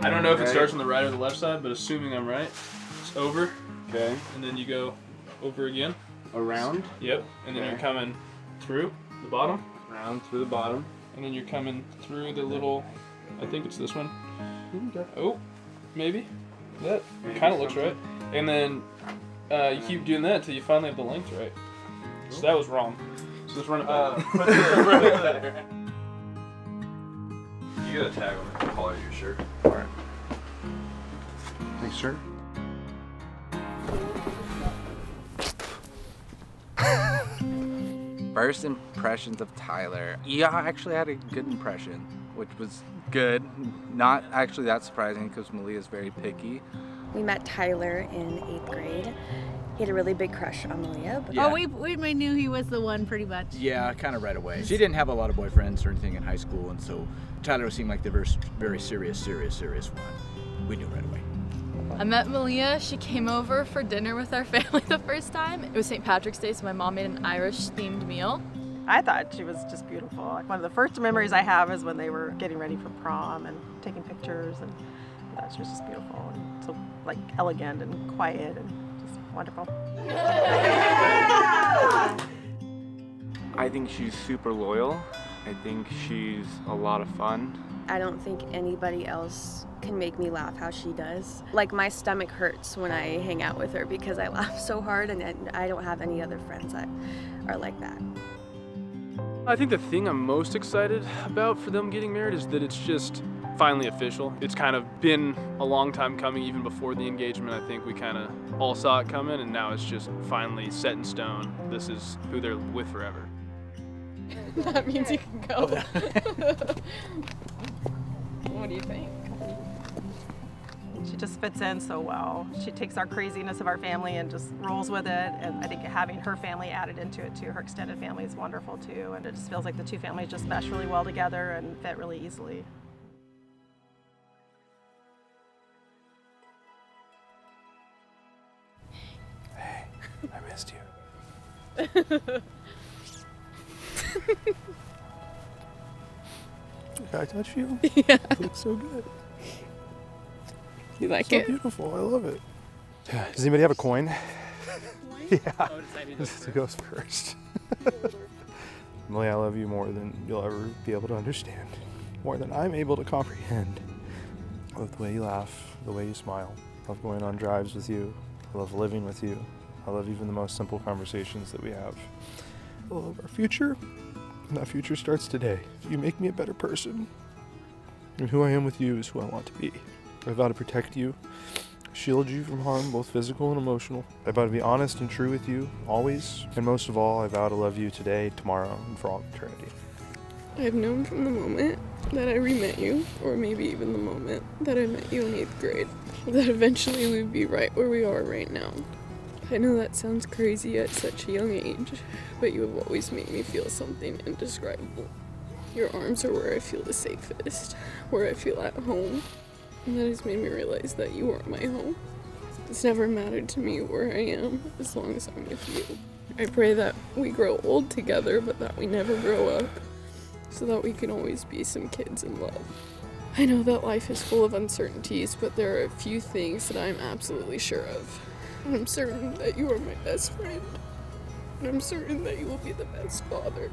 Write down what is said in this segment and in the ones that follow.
I don't know if it starts on the right or the left side, but assuming I'm right, it's over. Okay. And then you go over again. Around? Yep. And then you're coming through the bottom. Around through the bottom. And then you're coming through the little, I think it's this one. Okay. Oh, maybe. That kind of looks right. And then you keep doing that until you finally have the length right. So that was wrong. So let's run it back. You got a tag on the collar of your shirt. Alright. Thanks, sir. First impressions of Tyler. Yeah, I actually had a good impression, which was good. Not actually that surprising because Maleah is very picky. We met Tyler in 8th grade. He had a really big crush on Maleah. Yeah. Oh, we knew he was the one pretty much. Yeah, kind of right away. She didn't have a lot of boyfriends or anything in high school, and so Tyler seemed like the very serious one. We knew right away. I met Maleah. She came over for dinner with our family the first time. It was St. Patrick's Day, so my mom made an Irish-themed meal. I thought she was just beautiful. One of the first memories I have is when they were getting ready for prom and taking pictures, and I thought she was just beautiful and so like elegant and quiet and just wonderful. I think she's super loyal. I think she's a lot of fun. I don't think anybody else can make me laugh how she does. Like, my stomach hurts when I hang out with her because I laugh so hard, and I don't have any other friends that are like that. I think the thing I'm most excited about for them getting married is that it's just finally official. It's kind of been a long time coming. Even before the engagement, I think we kind of all saw it coming, and now it's just finally set in stone. This is who they're with forever. That means you can go. What do you think? She just fits in so well. She takes our craziness of our family and just rolls with it, and I think having her family added into it too, her extended family, is wonderful too, and it just feels like the two families just mesh really well together and fit really easily. Hey, I missed you. Can I touch you? Yeah. It looks so good. You like so it? Beautiful. I love it. Does anybody have a coin? Yeah. This goes first. Maleah, I love you more than you'll ever be able to understand. More than I'm able to comprehend. I love the way you laugh, the way you smile. I love going on drives with you. I love living with you. I love even the most simple conversations that we have. I love our future, and that future starts today. You make me a better person, and who I am with you is who I want to be. I vow to protect you, shield you from harm, both physical and emotional. I vow to be honest and true with you, always. And most of all, I vow to love you today, tomorrow, and for all eternity. I've known from the moment that I re-met you, or maybe even the moment that I met you in 8th grade, that eventually we'd be right where we are right now. I know that sounds crazy at such a young age, but you have always made me feel something indescribable. Your arms are where I feel the safest, where I feel at home, and that has made me realize that you are my home. It's never mattered to me where I am, as long as I'm with you. I pray that we grow old together, but that we never grow up, so that we can always be some kids in love. I know that life is full of uncertainties, but there are a few things that I'm absolutely sure of. I'm certain that you are my best friend, and I'm certain that you will be the best father.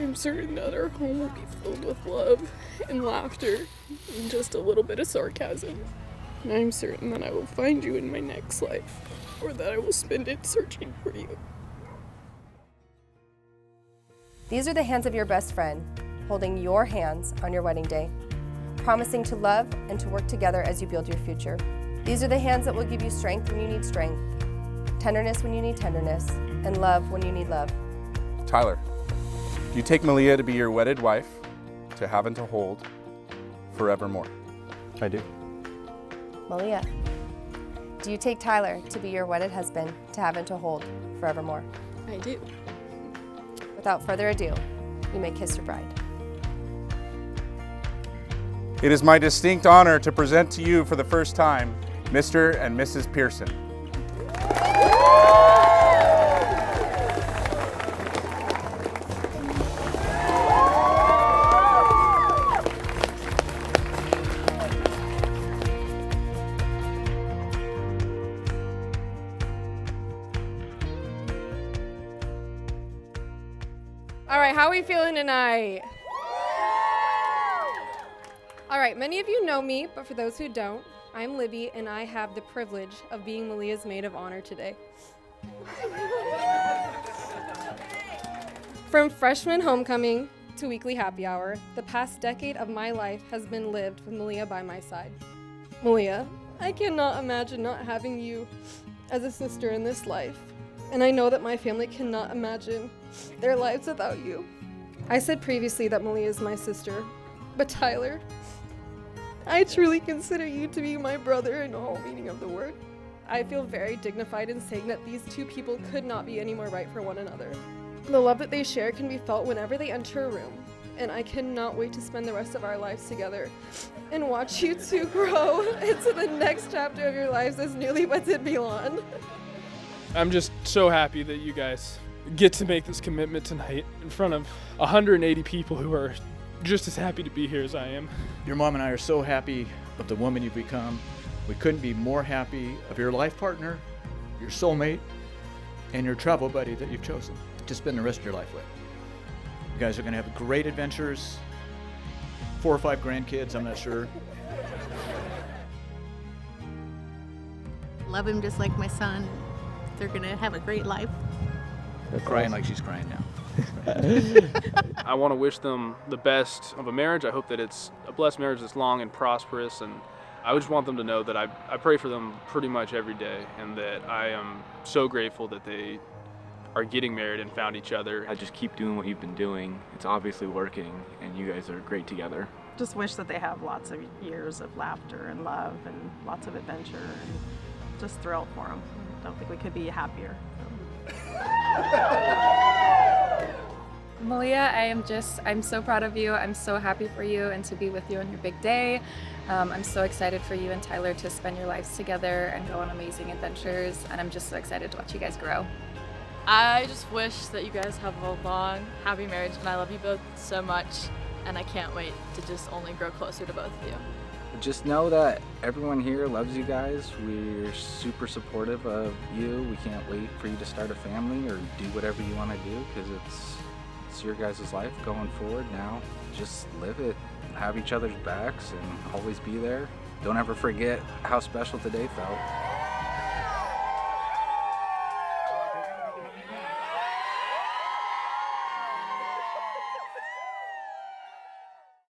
I'm certain that our home will be filled with love and laughter and just a little bit of sarcasm. And I'm certain that I will find you in my next life, or that I will spend it searching for you. These are the hands of your best friend, holding your hands on your wedding day, promising to love and to work together as you build your future. These are the hands that will give you strength when you need strength, tenderness when you need tenderness, and love when you need love. Tyler, do you take Maleah to be your wedded wife, to have and to hold, forevermore? I do. Maleah, do you take Tyler to be your wedded husband, to have and to hold, forevermore? I do. Without further ado, you may kiss your bride. It is my distinct honor to present to you for the first time, Mr. and Mrs. Pearson. All right, how are we feeling tonight? All right, many of you know me, but for those who don't, I'm Libby, and I have the privilege of being Maleah's maid of honor today. From freshman homecoming to weekly happy hour, the past decade of my life has been lived with Maleah by my side. Maleah, I cannot imagine not having you as a sister in this life, and I know that my family cannot imagine their lives without you. I said previously that Maleah is my sister, but Tyler, I truly consider you to be my brother in all meaning of the word. I feel very dignified in saying that these two people could not be any more right for one another. The love that they share can be felt whenever they enter a room, and I cannot wait to spend the rest of our lives together and watch you two grow into the next chapter of your lives as newlyweds and beyond. I'm just so happy that you guys get to make this commitment tonight in front of 180 people who are just as happy to be here as I am. Your mom and I are so happy of the woman you've become. We couldn't be more happy of your life partner, your soulmate, and your travel buddy that you've chosen to spend the rest of your life with. You guys are going to have great adventures, 4 or 5 grandkids, I'm not sure. Love him just like my son. They're gonna have a great life. Crying like she's crying now. I want to wish them the best of a marriage. I hope that it's a blessed marriage that's long and prosperous, and I just want them to know that I pray for them pretty much every day, and that I am so grateful that they are getting married and found each other. I just keep doing what you've been doing. It's obviously working, and you guys are great together. Just wish that they have lots of years of laughter and love and lots of adventure, and just thrilled for them. Don't think we could be happier. Maleah, I'm so proud of you. I'm so happy for you and to be with you on your big day. I'm so excited for you and Tyler to spend your lives together and go on amazing adventures, and I'm just so excited to watch you guys grow. I just wish that you guys have a long, happy marriage, and I love you both so much, and I can't wait to just only grow closer to both of you. Just know that everyone here loves you guys. We're super supportive of you. We can't wait for you to start a family or do whatever you want to do, because it's your guys' life going forward now. Just live it. Have each other's backs and always be there. Don't ever forget how special today felt.